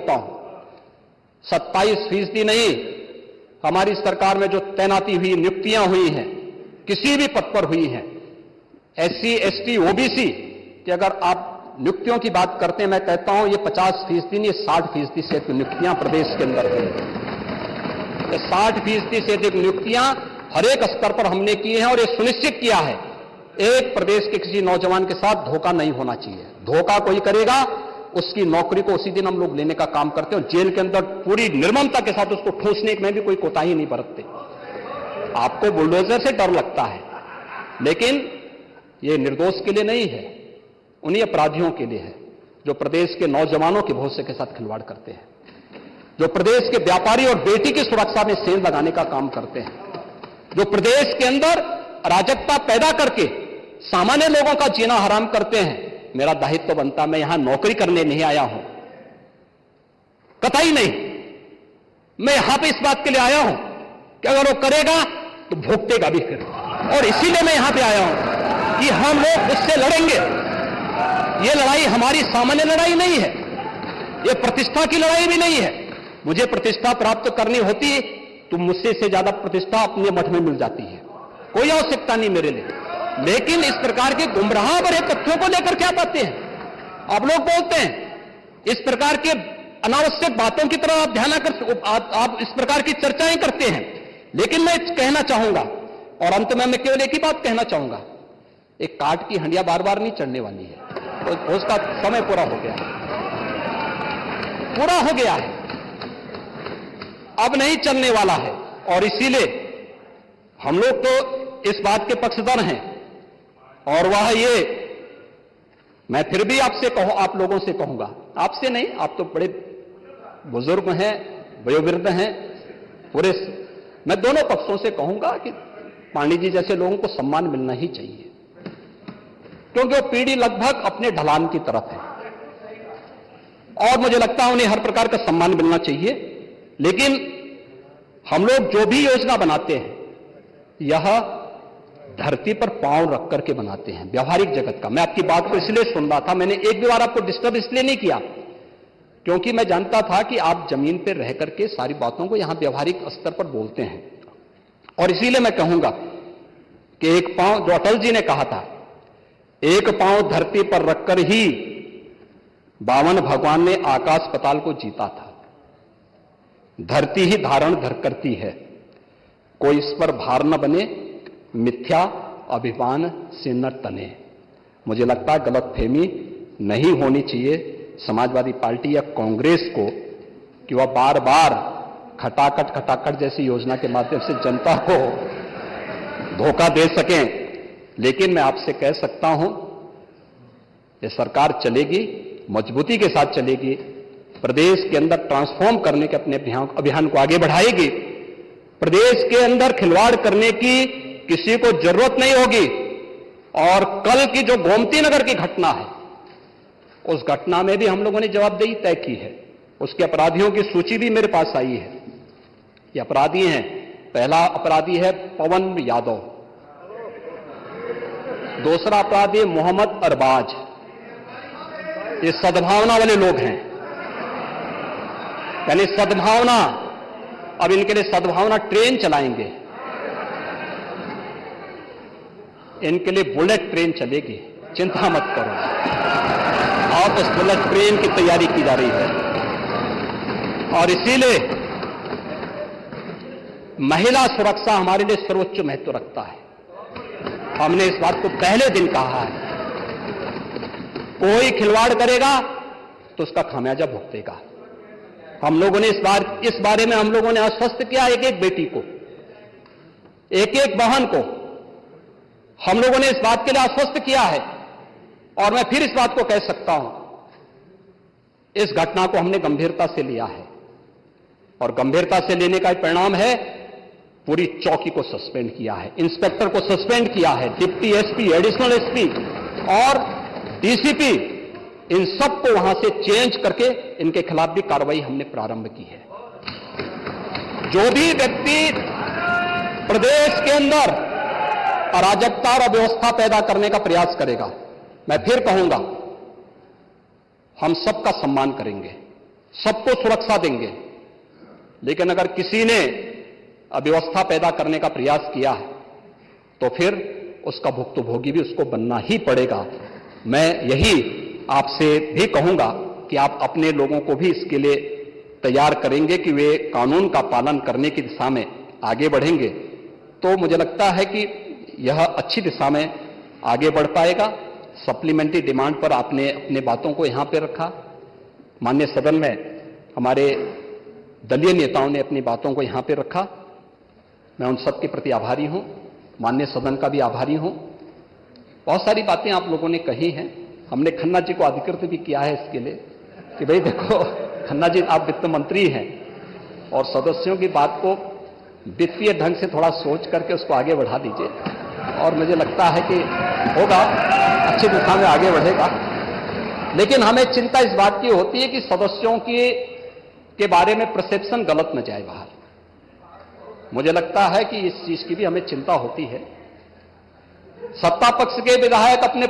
देखता हूं, 27% नहीं, हमारी सरकार में जो तैनाती हुई, नियुक्तियां हुई हैं, किसी भी पद पर हुई हैं, SC, ST, OBC कि अगर आप नियुक्तियों की बात करते हैं, मैं कहता हूं ये 50% नहीं, 60% से अधिक नियुक्तियां प्रदेश के अंदर हुई हैं। 60% से अधिक नियुक्तियां हर एक स्तर पर हमने की हैं और ये सुनिश्चित किया है एक प्रदेश के किसी नौजवान के साथ धोखा नहीं होना चाहिए। धोखा कोई करेगा उसकी नौकरी को उसी दिन हम लोग लेने का काम करते हैं और जेल के अंदर पूरी निर्ममता के साथ उसको ठूंसने में भी कोई कोताही नहीं बरतते। आपको बुलडोजर से डर लगता है, लेकिन ये निर्दोष के लिए नहीं है, उन्हीं अपराधियों के लिए है जो प्रदेश के नौजवानों के भविष्य के साथ खिलवाड़ करते हैं, जो प्रदेश के व्यापारी और बेटी की सुरक्षा में सेंध लगाने का काम करते हैं, जो प्रदेश के अंदर अराजकता पैदा करके सामान्य लोगों का जीना हराम करते हैं। मेरा दायित्व बनता, मैं यहां नौकरी करने नहीं आया हूं, कतई नहीं। मैं यहां पे इस बात के लिए आया हूं कि अगर वो करेगा तो भुगतेगा भी फिर, और इसीलिए मैं यहां पे आया हूं कि हम लोग उससे लड़ेंगे। ये लड़ाई हमारी सामान्य लड़ाई नहीं है, ये प्रतिष्ठा की लड़ाई भी नहीं है। मुझे प्रतिष्ठा प्राप्त करनी होती तो मुझसे से ज्यादा प्रतिष्ठा अपने मठ में मिल जाती है, कोई आवश्यकता नहीं मेरे लिए। लेकिन इस प्रकार के गुमराह भरे तथ्यों को लेकर क्या बातें हैं आप लोग बोलते हैं, इस प्रकार के अनावश्यक बातों की तरह आप ध्यान कर, आप इस प्रकार की चर्चाएं करते हैं। लेकिन मैं कहना चाहूंगा, और अंत में मैं केवल एक ही बात कहना चाहूंगा, एक काट की हंडिया बार बार नहीं चढ़ने वाली है, तो उसका समय पूरा हो गया है, पूरा हो गया है, अब नहीं चलने वाला है। और इसीलिए हम लोग तो इस बात के पक्षधर हैं, और वह ये मैं फिर भी आपसे कहूं, आप लोगों से कहूंगा, आपसे नहीं, आप तो बड़े बुजुर्ग हैं, वयोवृद्ध हैं, पूरे मैं दोनों पक्षों से कहूंगा कि पांडे जी जैसे लोगों को सम्मान मिलना ही चाहिए, क्योंकि वो पीढ़ी लगभग अपने ढलान की तरफ है और मुझे लगता है उन्हें हर प्रकार का सम्मान मिलना चाहिए। लेकिन हम लोग जो भी योजना बनाते हैं यह धरती पर पांव रख करके बनाते हैं, व्यवहारिक जगत का। मैं आपकी बात को इसलिए सुन रहा था, मैंने एक भी बार आपको डिस्टर्ब इसलिए नहीं किया क्योंकि मैं जानता था कि आप जमीन पर रह करके सारी बातों को यहां व्यवहारिक स्तर पर बोलते हैं। और इसीलिए मैं कहूंगा कि एक पांव, जो अटल जी ने कहा था, एक पांव धरती पर रखकर ही बावन भगवान ने आकाश पाताल को जीता था। धरती ही धारण धर करती है, कोई इस पर भार न बने, मिथ्या अभिमान से न तने। मुझे लगता है गलतफहमी नहीं होनी चाहिए समाजवादी पार्टी या कांग्रेस को कि वह बार बार खटाखट जैसी योजना के माध्यम से जनता को धोखा दे सकें। लेकिन मैं आपसे कह सकता हूं, ये सरकार चलेगी, मजबूती के साथ चलेगी, प्रदेश के अंदर ट्रांसफॉर्म करने के अपने अभियान को आगे बढ़ाएगी। प्रदेश के अंदर खिलवाड़ करने की किसी को जरूरत नहीं होगी। और कल की जो गोमती नगर की घटना है, उस घटना में भी हम लोगों ने जवाबदेही तय की है। उसके अपराधियों की सूची भी मेरे पास आई है। ये अपराधी हैं, पहला अपराधी है पवन यादव, दूसरा अपराधी मोहम्मद अरबाज। ये सद्भावना वाले लोग हैं, यानी सद्भावना, अब इनके लिए सद्भावना ट्रेन चलाएंगे, इनके लिए बुलेट ट्रेन चलेगी, चिंता मत करो। और उस बुलेट ट्रेन की तैयारी की जा रही है। और इसीलिए महिला सुरक्षा हमारे लिए सर्वोच्च महत्व रखता है। हमने इस बात को पहले दिन कहा है, कोई खिलवाड़ करेगा तो उसका खामियाजा भुगतेगा। हम लोगों ने इस बारे में हम लोगों ने आश्वस्त किया, एक एक बेटी को, एक एक बहन को हम लोगों ने इस बात के लिए आश्वस्त किया है। और मैं फिर इस बात को कह सकता हूं, इस घटना को हमने गंभीरता से लिया है और गंभीरता से लेने का परिणाम है पूरी चौकी को सस्पेंड किया है, इंस्पेक्टर को सस्पेंड किया है, डिप्टी एसपी, एडिशनल एसपी और डीसीपी, इन सबको वहां से चेंज करके इनके खिलाफ भी कार्रवाई हमने प्रारंभ की है। जो भी व्यक्ति प्रदेश के अंदर अराजकता और अव्यवस्था पैदा करने का प्रयास करेगा, मैं फिर कहूंगा, हम सबका सम्मान करेंगे, सबको सुरक्षा देंगे, लेकिन अगर किसी ने अव्यवस्था पैदा करने का प्रयास किया है तो फिर उसका भुक्तभोगी भी उसको बनना ही पड़ेगा। मैं यही आपसे भी कहूंगा कि आप अपने लोगों को भी इसके लिए तैयार करेंगे कि वे कानून का पालन करने की दिशा में आगे बढ़ेंगे, तो मुझे लगता है कि यह अच्छी दिशा में आगे बढ़ पाएगा। सप्लीमेंट्री डिमांड पर आपने अपने बातों को यहां पे रखा। माननीय सदन में हमारे दलीय नेताओं ने अपनी बातों को यहां पे रखा। मैं उन सब के प्रति आभारी हूं, माननीय सदन का भी आभारी हूं। बहुत सारी बातें आप लोगों ने कही हैं। हमने खन्ना जी को अधिकृत भी किया है इसके लिए कि भाई देखो खन्ना जी, आप वित्त मंत्री हैं और सदस्यों की बात को वित्तीय ढंग से थोड़ा सोच करके उसको आगे बढ़ा दीजिए, और मुझे लगता है कि होगा, अच्छी दिशा में आगे बढ़ेगा। लेकिन हमें चिंता इस बात की होती है कि सदस्यों के बारे में परसेप्शन गलत न जाए बाहर। मुझे लगता है कि इस चीज की भी हमें चिंता होती है। सत्ता पक्ष के विधायक अपने